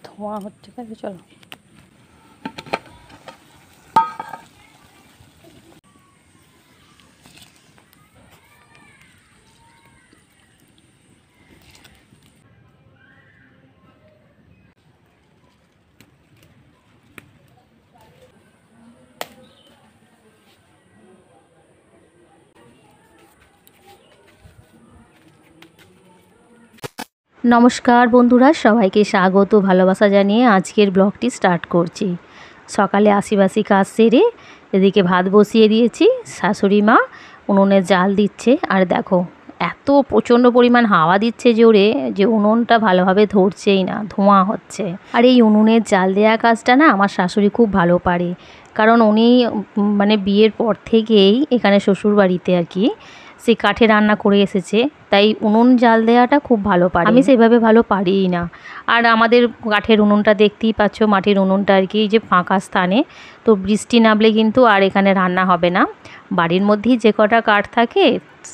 ধোঁয়া হচ্ছে কাজে, চলো। নমস্কার বন্ধুরা, সবাইকে স্বাগত ভালোবাসা জানিয়ে আজকের ব্লগটি স্টার্ট করছি। সকালে আশিবাসি কাজ সেরে এদিকে ভাত বসিয়ে দিয়েছি। শাশুড়ি মা উনুনে জাল দিচ্ছে, আর দেখো এত প্রচণ্ড পরিমাণ হাওয়া দিচ্ছে জোরে যে উনুনটা ভালোভাবে ধরছেই না, ধোঁয়া হচ্ছে। আর এই উনুনের জাল দেওয়া কাজটা না আমার শাশুড়ি খুব ভালো পারে, কারণ উনি মানে বিয়ের পর থেকেই এখানে শ্বশুরবাড়িতে আর কি সে কাঠে রান্না করে এসেছে, তাই উনুন জাল দেওয়াটা খুব ভালো পারে। আমি সেভাবে ভালো পারিই না। আর আমাদের কাঠের উনুনটা দেখতেই পাচ্ছ, মাটির উনুনটা আর কি, যে ফাঁকা স্থানে। তো বৃষ্টি নামলে কিন্তু আর এখানে রান্না হবে না। বাড়ির মধ্যেই যে কটা কাঠ থাকে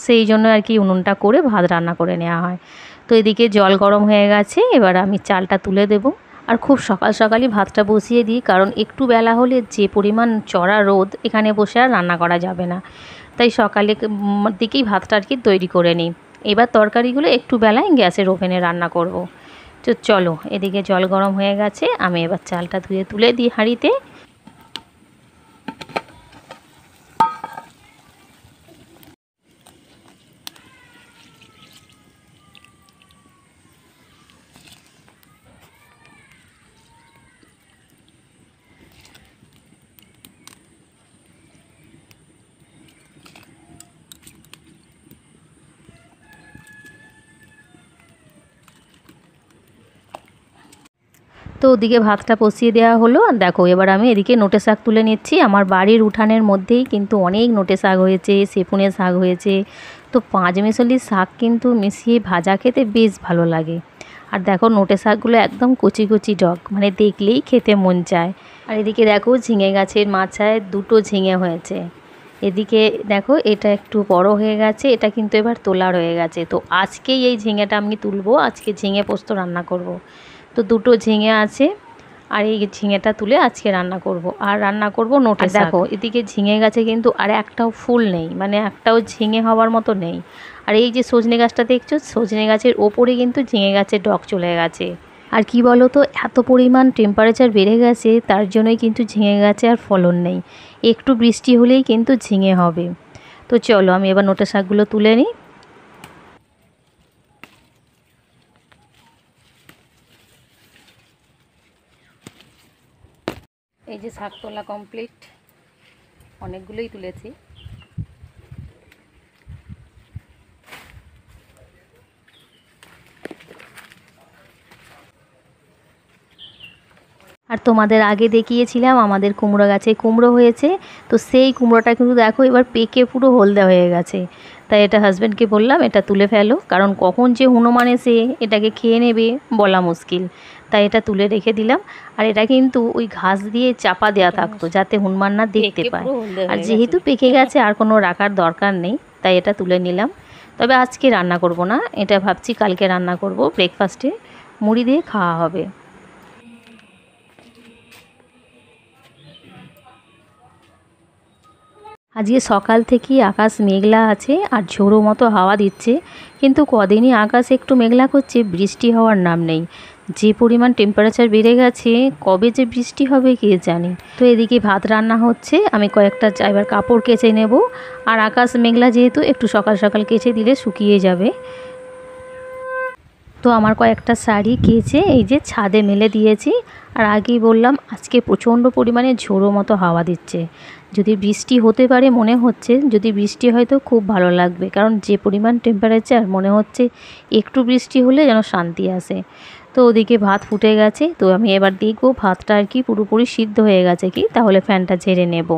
সেই জন্য আর কি উনুনটা করে ভাত রান্না করে নেওয়া হয়। তো এদিকে জল গরম হয়ে গেছে, এবার আমি চালটা তুলে দেবো। আর খুব সকাল সকালই ভাতটা বসিয়ে দিই, কারণ একটু বেলা হলে যে পরিমাণ চড়া রোদ, এখানে বসে আর রান্না করা যাবে না। তাই সকালে দিকেই ভাতটা আর কি তৈরি করে নিই। এবার তরকারিগুলো একটু বেলায় গ্যাসের ওভেনে রান্না করব। তো চলো, এদিকে জল গরম হয়ে গেছে, আমি এবার চালটা ধুয়ে তুলে দিই হাঁড়িতে। তো ওদিকে ভাতটা বসিয়ে দেওয়া হলো। দেখো এবার আমি এদিকে নোটে শাক তুলে নিচ্ছি। আমার বাড়ির উঠানের মধ্যেই কিন্তু অনেক নোটে শাক হয়েছে, সেপুনে শাক হয়েছে। তো পাঁচমিশালি শাক কিন্তু মিশিয়ে ভাজা খেতে বেশ ভালো লাগে। আর দেখো নোটে শাকগুলো একদম কচি কচি ডগ, মানে দেখলেই খেতে মন চায়। আর এদিকে দেখো ঝিঙে গাছের মাচায় দুটো ঝিঙে হয়েছে। এদিকে দেখো এটা একটু বড় হয়ে গেছে, এটা কিন্তু এবার তোলার হয়ে গেছে। তো আজকেই এই ঝিঙেটা আমি তুলবো, আজকে ঝিঙে পোস্ত রান্না করব। তো দুটো ঝিঙে আছে, আর এই ঝিঙেটা তুলে আজকে রান্না করব। আর রান্না করব নোটে শাক। দেখো এদিকে ঝিঙে গাছে কিন্তু আর একটাও ফুল নেই, মানে একটাও ঝিঙে হওয়ার মতো নেই। আর এই যে সজনে গাছটা দেখছো, সজনে গাছের ওপরে কিন্তু ঝিঙে গাছের ডগ চলে গেছে। আর কি বলো তো, এত পরিমাণ টেম্পারেচার বেড়ে গেছে, তার জন্যই কিন্তু ঝিঙে গাছে আর ফলন নেই। একটু বৃষ্টি হলেই কিন্তু ঝিঙে হবে। তো চলো আমি এবার নোটে শাকগুলো তুলে নিই। এই যে শাক তোলা কমপ্লিট, অনেকগুলোই তুলেছি। আর তোমাদের আগে দেখিয়েছিলাম আমাদের কুমড়ো গাছে কুমড়ো হয়েছে। তো সেই কুমড়োটা কিন্তু দেখো এবার পেকে পুরো হলদে হয়ে গেছে। তাই এটা হাজব্যান্ডকে বললাম এটা তুলে ফেলো, কারণ কখন যে হনুমান এসে এটাকে খেয়ে নেবে বলা মুশকিল। তাই এটা তুলে রেখে দিলাম। আর এটা কিন্তু ওই ঘাস দিয়ে চাপা দেওয়া থাকতো, যাতে হনুমান না দেখতে পায়। আর যেহেতু পেকে গেছে আর কোনো রাখার দরকার নেই, তাই এটা তুলে নিলাম। তবে আজকে রান্না করব না, এটা ভাবছি কালকে রান্না করব। ব্রেকফাস্টে মুড়ি দিয়ে খাওয়া হবে। আজকে সকাল থেকেই আকাশ মেঘলা আছে আর ঝোড়ো মতো হাওয়া দিচ্ছে, কিন্তু কদিনই আকাশ একটু মেঘলা করছে, বৃষ্টি হওয়ার নাম নেই। যে পরিমাণ টেম্পারেচার বেড়ে গেছে, কবে যে বৃষ্টি হবে কে জানে। তো এদিকে ভাত রান্না হচ্ছে, আমি কয়েকটা এবার কাপড় কেচে নেব। আর আকাশ মেঘলা যেহেতু, একটু সকাল সকাল কেচে দিলে শুকিয়ে যাবে। তো আমার কয়েকটা শাড়ি কেচে এই যে ছাদে মেলে দিয়েছি। আর আগেই বললাম আজকে প্রচণ্ড পরিমাণে ঝোড়ো মতো হাওয়া দিচ্ছে। যদি বৃষ্টি হতে পারে মনে হচ্ছে, যদি বৃষ্টি হয় তো খুব ভালো লাগবে, কারণ যে পরিমাণ টেম্পারেচার মনে হচ্ছে একটু বৃষ্টি হলে যেন শান্তি আসে। তো ওদিকে ভাত ফুটে গেছে, তো আমি এবার দেখবো ভাতটা আর কি পুরোপুরি সিদ্ধ হয়ে গেছে কি, তাহলে ফ্যানটা ঝেড়ে নেব।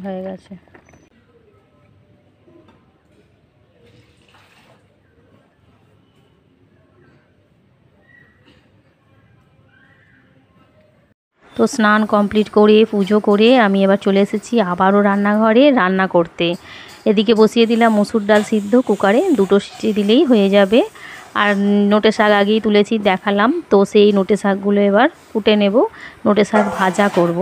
হয়ে গেছে। তো স্নান কমপ্লিট করে পুজো করে আমি এবার চলে এসেছি আবারও রান্নাঘরে রান্না করতে। এদিকে বসিয়ে দিলাম মসুর ডাল সিদ্ধ কুকারে, 2টো সিটি দিলেই হয়ে যাবে। আর নোটে শাক আগেই তুলেছি দেখালাম, তো সেই নোটে শাকগুলো এবার কুটে নেব, নোটে শাক ভাজা করব।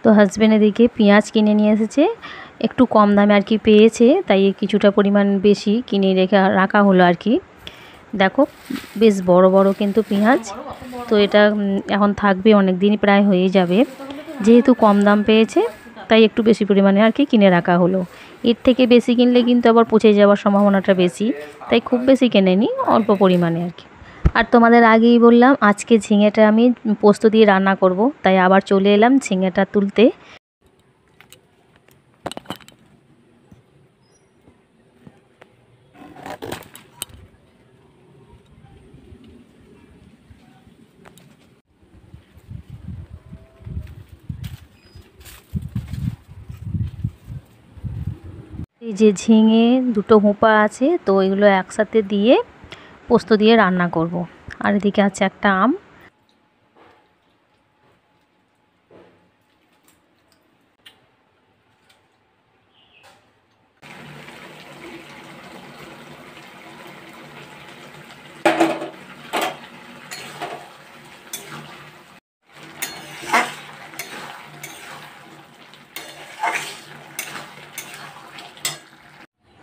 তো হাজব্যান্ড এদিকে পেঁয়াজ কিনে নিয়ে এসেছে, একটু কম দামে আর কি পেয়েছে, তাই কিছুটা পরিমাণ বেশি কিনে রাখা হলো আর কি। দেখো বেশ বড় বড় কিন্তু পেঁয়াজ, তো এটা এখন থাকবে অনেক দিনই, প্রায় হয়ে যাবে। যেহেতু কম দাম পেয়েছে তাই একটু বেশি পরিমাণে আর কি কিনে রাখা হলো। এর থেকে বেশি কিনলে কিন্তু আবার পচে যাওয়ার সম্ভাবনাটা বেশি, তাই খুব বেশি কিনে নিই, অল্প পরিমাণে আর কি। আর তোমাদের আগেই বললাম আজকে ঝিঙেটা আমি পোস্ত দিয়ে রান্না করব, তাই আবার চলে এলাম ঝিঙেটা তুলতে। এই যে ঝিঙে 2টো হোঁপা আছে, তো এগুলো একসাথে দিয়ে পোস্ত দিয়ে রান্না করব। আর এদিকে আছে একটা আম।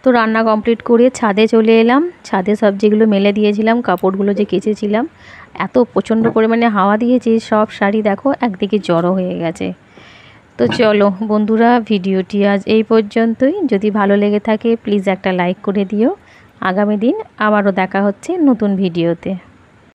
তো রান্না কমপ্লিট করে ছাদে চলে এলাম। ছাদে সবজিগুলো মেলে দিয়েছিলাম, কাপড়গুলো যে কেচেছিলাম, এত প্রচণ্ড পরিমাণে হাওয়া দিয়েছে সব শাড়ি দেখো একদিকে জড়ো হয়ে গেছে। তো চলো বন্ধুরা, ভিডিওটি আজ এই পর্যন্তই। যদি ভালো লেগে থাকে প্লিজ একটা লাইক করে দিও। আগামী দিন আবারও দেখা হচ্ছে নতুন ভিডিওতে।